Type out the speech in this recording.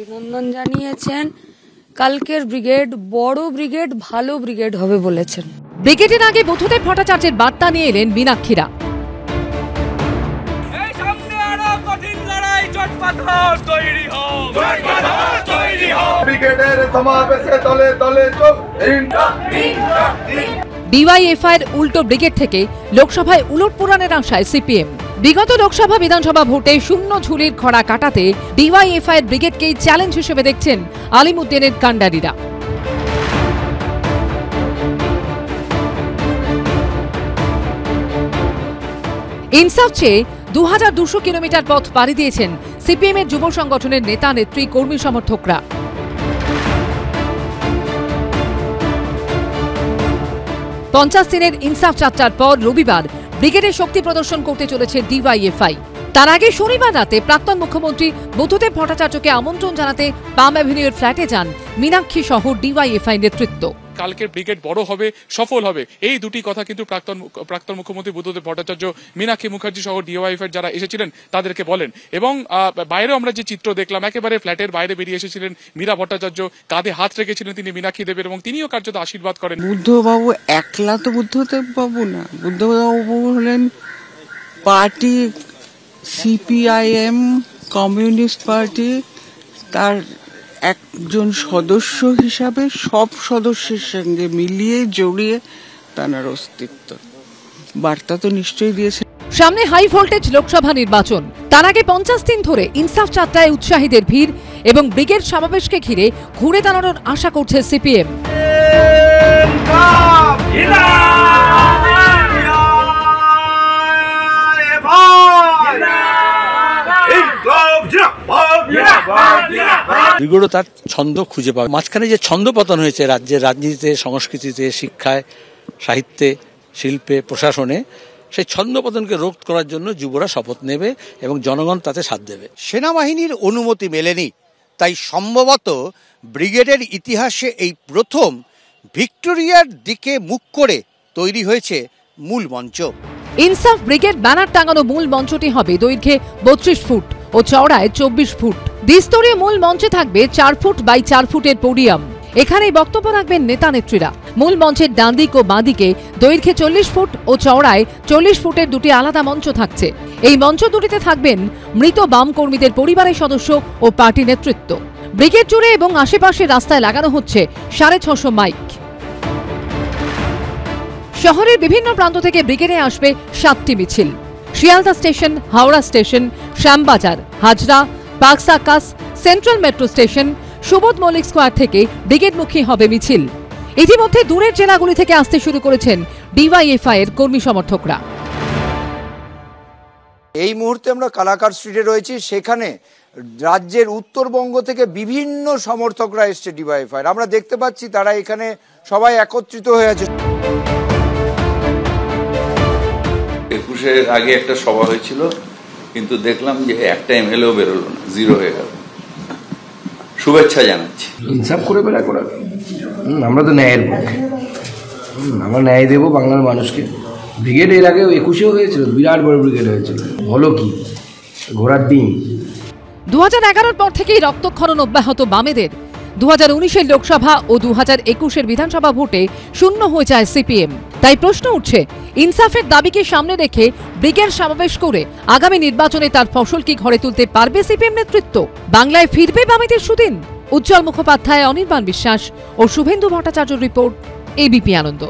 অভিনন্দন জানিয়েছেন। কালকের ব্রিগেড বড় ব্রিগেড, ভালো ব্রিগেড হবে বলেছেন। ব্রিগেডের আগে বুদ্ধদেব ভট্টাচার্যের বার্তা নিয়ে এলেন মীনাক্ষীরা। ডিওয়াইএফআই এর উল্টো ব্রিগেড থেকে লোকসভায় উলটপুরানের আশায় সিপিএম। বিগত লোকসভা বিধানসভা ভোটে শূন্য ঝুলির খরা কাটাতে ডিওয়াইএফআই এর ব্রিগেডকেই চ্যালেঞ্জ হিসেবে দেখছেন আলিমুদ্দিনের কাণ্ডারীরা। ইনসাফ চেয়ে 2200 কিলোমিটার পথ পাড়ি দিয়েছেন সিপিএম এর যুব সংগঠনের নেতা নেত্রী কর্মী সমর্থকরা। পঞ্চাশ দিনের ইনসাফ যাত্রার পর রবিবার ব্রিগেডের শক্তি প্রদর্শন করতে চলেছে ডিওয়াইএফআই। তার আগে শনিবার রাতে প্রাক্তন মুখ্যমন্ত্রী বুদ্ধদেব ভট্টাচার্যকে আমন্ত্রণ জানাতে পাম অ্যাভিনিউর ফ্ল্যাটে যান মীনাক্ষী সহ ডিওয়াইএফআই নেতৃত্ব। কালকের ব্রিগেড বড় হবে, সফল হবে, এই দুটি কথা কিন্তু প্রাক্তন মুখ্যমন্ত্রী বুদ্ধদেব ভট্টাচার্য মীনাক্ষী মুখার্জি সহ ডিওয়াইএফআই যারা এসেছিলেন তাদেরকে বলেন। এবং বাইরেও আমরা যে চিত্র দেখলাম, একেবারে ফ্ল্যাটের বাইরে বেরিয়ে এসেছিলেন মীরা ভট্টাচার্য, কাঁধে হাত রেখেছিলেন তিনি মীনাক্ষী দেবের এবং তিনিও কার্যত আশীর্বাদ করেন। বুদ্ধবাবু একলা তো বুদ্ধদেব বাবু না, বুদ্ধবাবু হলেন পার্টি, সিপিআইএম কমিউনিস্ট পার্টি, তার একজন সদস্য হিসাবে সব সদস্যের সঙ্গে মিলিয়ে জড়িয়ে তার অস্তিত্ব বার্তা তো নিশ্চয়ই দিয়েছে। সামনে হাই ভোল্টেজ লোকসভা নির্বাচন, তার আগে 50 দিন ধরে ইনসাফ যাত্রায় উৎসাহীদের ভিড় এবং ব্রিগেড সমাবেশকে ঘিরে ঘুরে দাঁড়ানোর আশা করছে সিপিএম। ব্রিগেডও তার ছন্দ খুঁজে পাবে। মাঝখানে যে ছন্দ পতন হয়েছে রাজ্যের রাজনীতিতে, সংস্কৃতিতে, শিক্ষায়, সাহিত্যে, শিল্পে, প্রশাসনে, সেই ছন্দ পতনকে রোধ করার জন্য যুবরা শপথ নেবে এবং জনগণ তাতে সাথ দেবে। সেনাবাহিনীর অনুমতি মেলেনি, তাই সম্ভবত ব্রিগেডের ইতিহাসে এই প্রথম ভিক্টোরিয়ার দিকে মুখ করে তৈরি হয়েছে মূল মঞ্চ। ইনসাফ ব্রিগেড ব্যানার টাঙানো মূল মঞ্চটি হবে দৈর্ঘ্যে 32 ফুট ও চওড়ায় 24 ফুট। দ্বিস্তরীয় মূল মঞ্চে থাকবে 4 ফুট বাই 4 ফুটের পোডিয়াম। এখানেই বক্তব্য রাখবেন নেতা নেত্রীরা। মূল মঞ্চের ডান দিক ও বাঁ দিকে দৈর্ঘ্যে 40 ফুট ও চওড়ায় 40 ফুটের দুটি আলাদা মঞ্চ থাকছে। এই মঞ্চ দুটিতে থাকবেন মৃত বাম কর্মীদের পরিবারের সদস্য ও পার্টি নেতৃত্ব। ব্রিগেড জুড়ে এবং আশেপাশের রাস্তায় লাগানো হচ্ছে 650 মাইক। শহরের বিভিন্ন প্রান্ত থেকে ব্রিগেডে আসবে 7টি মিছিল। Sealdah station, Howrah station, Shyambazar, Hazra, Park Circus, central metro station, Subodh Mullick Square থেকে ব্রিগেডমুখী হবে মিছিল। ইতিমধ্যে দূরের জেলাগুলি থেকে আসতে শুরু করেছেন ডিওয়াইএফআই এর কর্মী সমর্থকরা। এই মুহূর্তে আমরা কালাকার স্ট্রিটে রয়েছি, সেখানে রাজ্যের উত্তরবঙ্গ থেকে বিভিন্ন সমর্থকরা এসছে ডিওয়াইএফআই। আমরা দেখতে পাচ্ছি তারা এখানে সবাই একত্রিত হয়ে আছে। 21-এর আগে একটা সভা হয়েছিল, কিন্তু দেখলাম যে একটা এমএলএও বেরোলো না, জিরো হয়ে গেল। শুভেচ্ছা জানাচ্ছি। ইনসাফ করে বেড়া করা, আমরা তো ন্যায়ের পক্ষে, আমরা ন্যায় দেবো বাংলার মানুষকে। ব্রিগেড এর আগে 21-এও হয়েছিল, বিরাট বড় ব্রিগেড হয়েছিল, হলো কি ঘোড়ার ডিম। 2011-এর পর থেকেই রক্তক্ষরণ অব্যাহত বামেদের। 2019-এর লোকসভা ও 2021-এর বিধানসভা ভোটে শূন্য হয়ে যায় সিপিএম। তাই প্রশ্ন উঠছে, ইনসাফের দাবিকে সামনে রেখে ব্রিগেড সমাবেশ করে আগামী নির্বাচনে তার ফসল কি ঘরে তুলতে পারবে সিপিএম নেতৃত্ব? বাংলায় ফিরবে বামেদের সুদিন? উজ্জ্বল মুখোপাধ্যায়, অনির্বাণ বিশ্বাস ও শুভেন্দু ভট্টাচার্যের রিপোর্ট, এবিপি আনন্দ।